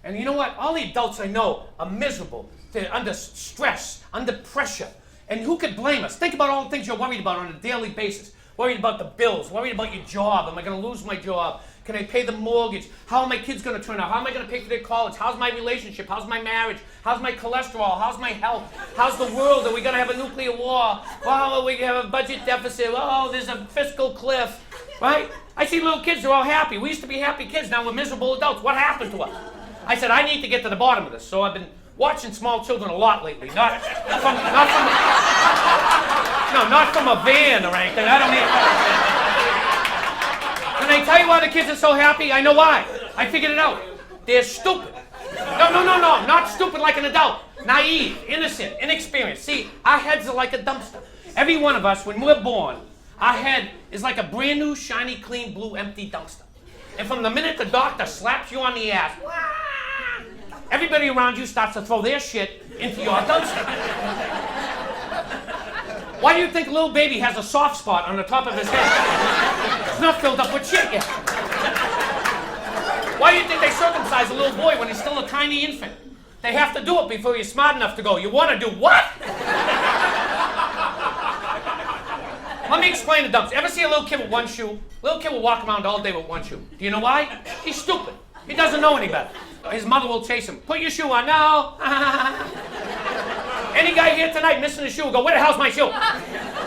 And you know what? All the adults I know are miserable. They're under stress, under pressure. And who could blame us? Think about all the things you're worried about on a daily basis. Worried about the bills, worried about your job. Am I going to lose my job? Can I pay the mortgage? How are my kids going to turn out? How am I going to pay for their college? How's my relationship? How's my marriage? How's my cholesterol? How's my health? How's the world? Are we going to have a nuclear war? Oh, are we going to have a budget deficit? Oh, there's a fiscal cliff. Right? I see little kids, they're all happy. We used to be happy kids, now we're miserable adults. What happened to us? I said, I need to get to the bottom of this. So I've been watching small children a lot lately. Not from a van or anything. I don't need... Can I tell you why the kids are so happy? I know why. I figured it out. They're stupid. No. Not stupid like an adult. Naive, innocent, inexperienced. See, our heads are like a dumpster. Every one of us, when we're born, our head is like a brand new, shiny, clean, blue, empty dumpster. And from the minute the doctor slaps you on the ass, everybody around you starts to throw their shit into your dumpster. Why do you think a little baby has a soft spot on the top of his head? It's not filled up with shit yet. Why do you think they circumcise a little boy when he's still a tiny infant? They have to do it before you're smart enough to go, you want to do what? Let me explain the dumpster. Ever see a little kid with one shoe? Little kid will walk around all day with one shoe. Do you know why? He's stupid. He doesn't know any better. His mother will chase him. Put your shoe on. No. Any guy here tonight missing a shoe will go, where the hell's my shoe?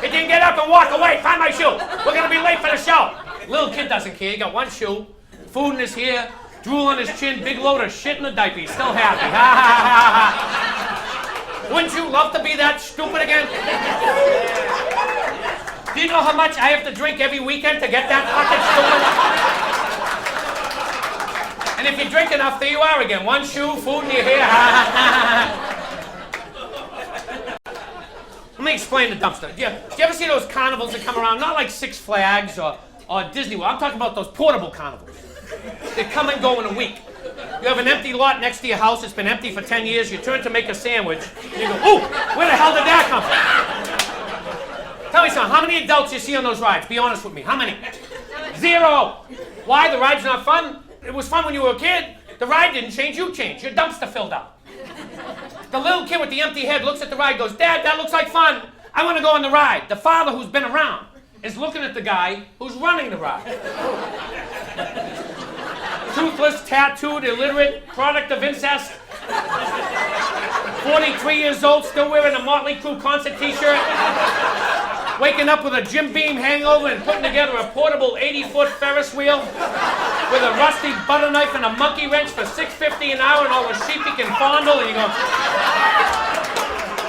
He didn't get up and walk away. Find my shoe. We're going to be late for the show. Little kid doesn't care. He got one shoe, food in his hair, drool on his chin, big load of shit in the diaper. He's still happy. Wouldn't you love to be that stupid again? Do you know how much I have to drink every weekend to get that fucking stupid? And if you drink enough, there you are again. One shoe, food in your hair. Let me explain the dumpster. Do you ever see those carnivals that come around? Not like Six Flags or Disney World. I'm talking about those portable carnivals. They come and go in a week. You have an empty lot next to your house. It's been empty for 10 years. You turn to make a sandwich. And you go, ooh, where the hell did that come from? Tell me something. How many adults you see on those rides? Be honest with me. How many? 0. Why? The ride's not fun? It was fun when you were a kid. The ride didn't change. You changed. Your dumpster filled up. The little kid with the empty head looks at the ride, goes, Dad, that looks like fun. I want to go on the ride. The father, who's been around, is looking at the guy who's running the ride. Toothless, tattooed, illiterate, product of incest. 43 years old, still wearing a Motley Crue concert t-shirt. Waking up with a Jim Beam hangover and putting together a portable 80-foot Ferris wheel with a rusty butter knife and a monkey wrench for $6.50 an hour and all the sheep he can fondle. And you go,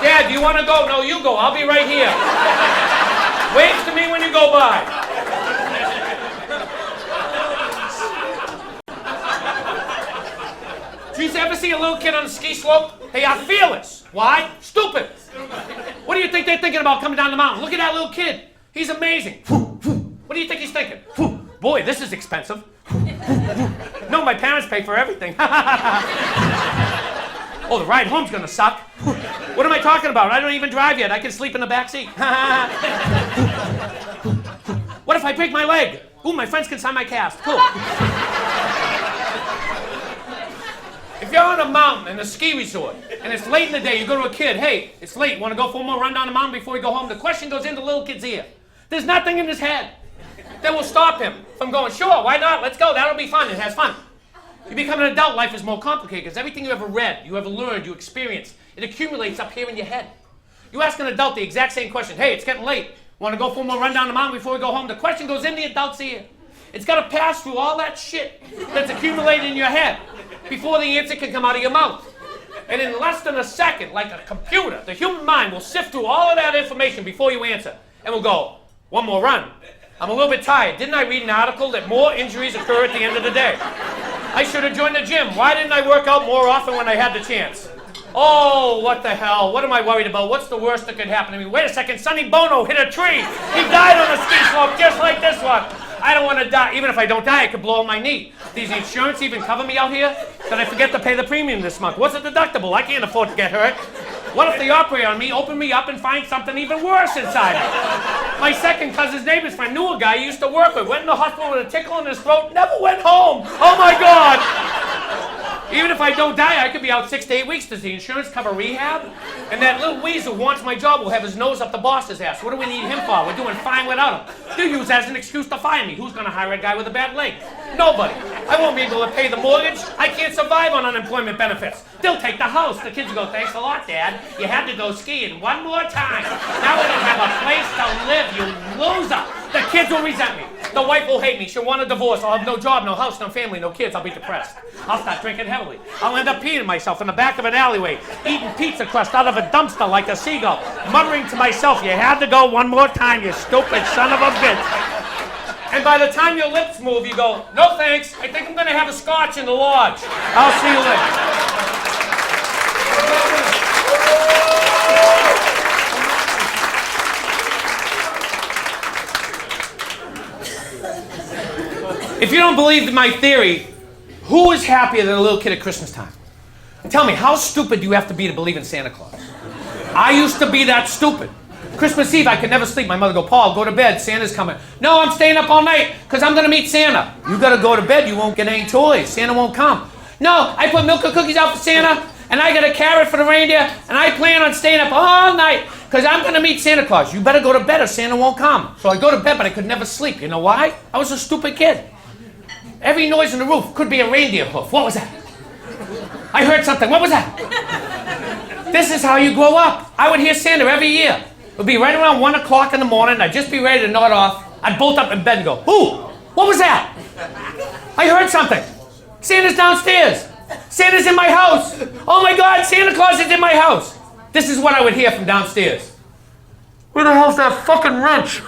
Dad, do you want to go? No, you go. I'll be right here. Wave to me when you go by. Did you ever see a little kid on a ski slope? Hey, I'm fearless. Why? Stupid. What do you think they're thinking about coming down the mountain? Look at that little kid. He's amazing. What do you think he's thinking? Boy, this is expensive. No, my parents pay for everything. Oh, the ride home's gonna suck. What am I talking about? I don't even drive yet. I can sleep in the back seat. What if I break my leg? Ooh, my friends can sign my cast. Cool. If you're on a mountain in a ski resort and it's late in the day, you go to a kid, hey, it's late, want to go for one more run down the mountain before we go home? The question goes into the little kid's ear. There's nothing in his head that will stop him from going, sure, why not? Let's go, that'll be fun. It has fun. You become an adult, life is more complicated because everything you ever read, you ever learned, you experienced, it accumulates up here in your head. You ask an adult the exact same question, hey, it's getting late, want to go for one more run down the mountain before we go home? The question goes in the adult's ear. It's got to pass through all that shit that's accumulated in your head before the answer can come out of your mouth. And in less than a second, like a computer, the human mind will sift through all of that information before you answer. And we'll go, one more run. I'm a little bit tired. Didn't I read an article that more injuries occur at the end of the day? I should have joined the gym. Why didn't I work out more often when I had the chance? Oh, what the hell? What am I worried about? What's the worst that could happen to me? Wait a second, Sonny Bono hit a tree. He died on a ski slope just like this one. I don't want to die. Even if I don't die, I could blow out my knee. Does the insurance even cover me out here? Did I forget to pay the premium this month? What's the deductible? I can't afford to get hurt. What if they operate on me, open me up, and find something even worse inside me? My second cousin's neighbor's friend knew a guy he used to work with. Went in the hospital with a tickle in his throat, never went home. Oh my God! Even if if I don't die, I could be out 6 to 8 weeks. Does the insurance cover rehab? And that little weasel who wants my job will have his nose up the boss's ass. What do we need him for? We're doing fine without him. They'll use that as an excuse to fire me. Who's going to hire a guy with a bad leg? Nobody. I won't be able to pay the mortgage. I can't survive on unemployment benefits. They'll take the house. The kids will go, thanks a lot, Dad. You had to go skiing one more time. Now we don't have a place to live, you loser. The kids will resent me. The wife will hate me. She'll want a divorce. I'll have no job, no house, no family, no kids. I'll be depressed. I'll start drinking heavily. I'll end up peeing myself in the back of an alleyway, eating pizza crust out of a dumpster like a seagull, muttering to myself, you had to go one more time, you stupid son of a bitch. And by the time your lips move, you go, no thanks. I think I'm going to have a scotch in the lodge. I'll see you later. If you don't believe in my theory, who is happier than a little kid at Christmas time? Tell me, how stupid do you have to be to believe in Santa Claus? I used to be that stupid. Christmas Eve, I could never sleep. My mother would go, Paul, go to bed. Santa's coming. No, I'm staying up all night because I'm going to meet Santa. You got to go to bed. You won't get any toys. Santa won't come. No, I put milk and cookies out for Santa, and I got a carrot for the reindeer, and I plan on staying up all night because I'm going to meet Santa Claus. You better go to bed or Santa won't come. So I go to bed, but I could never sleep. You know why? I was a stupid kid. Every noise in the roof could be a reindeer hoof. What was that? I heard something. What was that? This is how you grow up. I would hear Santa every year. It would be right around 1 o'clock in the morning. I'd just be ready to nod off. I'd bolt up in bed and go, who? What was that? I heard something. Santa's downstairs. Santa's in my house. Oh my God, Santa Claus is in my house. This is what I would hear from downstairs. Where the hell's that fucking wrench?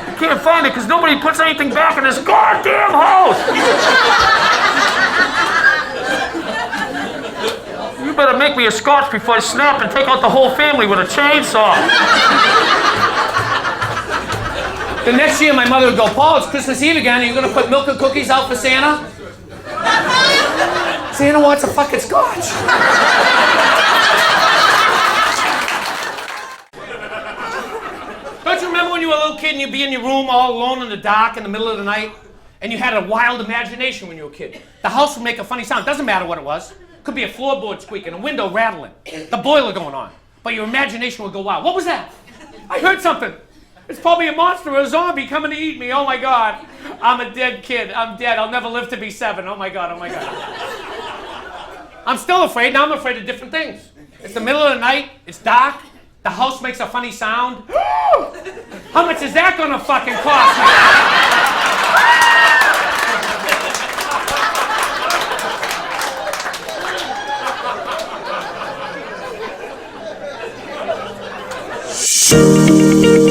I can't find it because nobody puts anything back in this goddamn house. You better make me a scotch before I snap and take out the whole family with a chainsaw. The next year my mother would go, Paul, it's Christmas Eve again. Are you going to put milk and cookies out for Santa? Santa wants a fucking scotch. Don't you remember when you were a little kid and you'd be in your room all alone in the dark in the middle of the night and you had a wild imagination when you were a kid? The house would make a funny sound. Doesn't matter what it was. Could be a floorboard squeaking, a window rattling, the boiler going on. But your imagination would go wild. What was that? I heard something. It's probably a monster or a zombie coming to eat me. Oh my God. I'm a dead kid. I'm dead. I'll never live to be 7. Oh my God. Oh my God. I'm still afraid. Now I'm afraid of different things. It's the middle of the night. It's dark. The house makes a funny sound. How much is that gonna fucking cost me?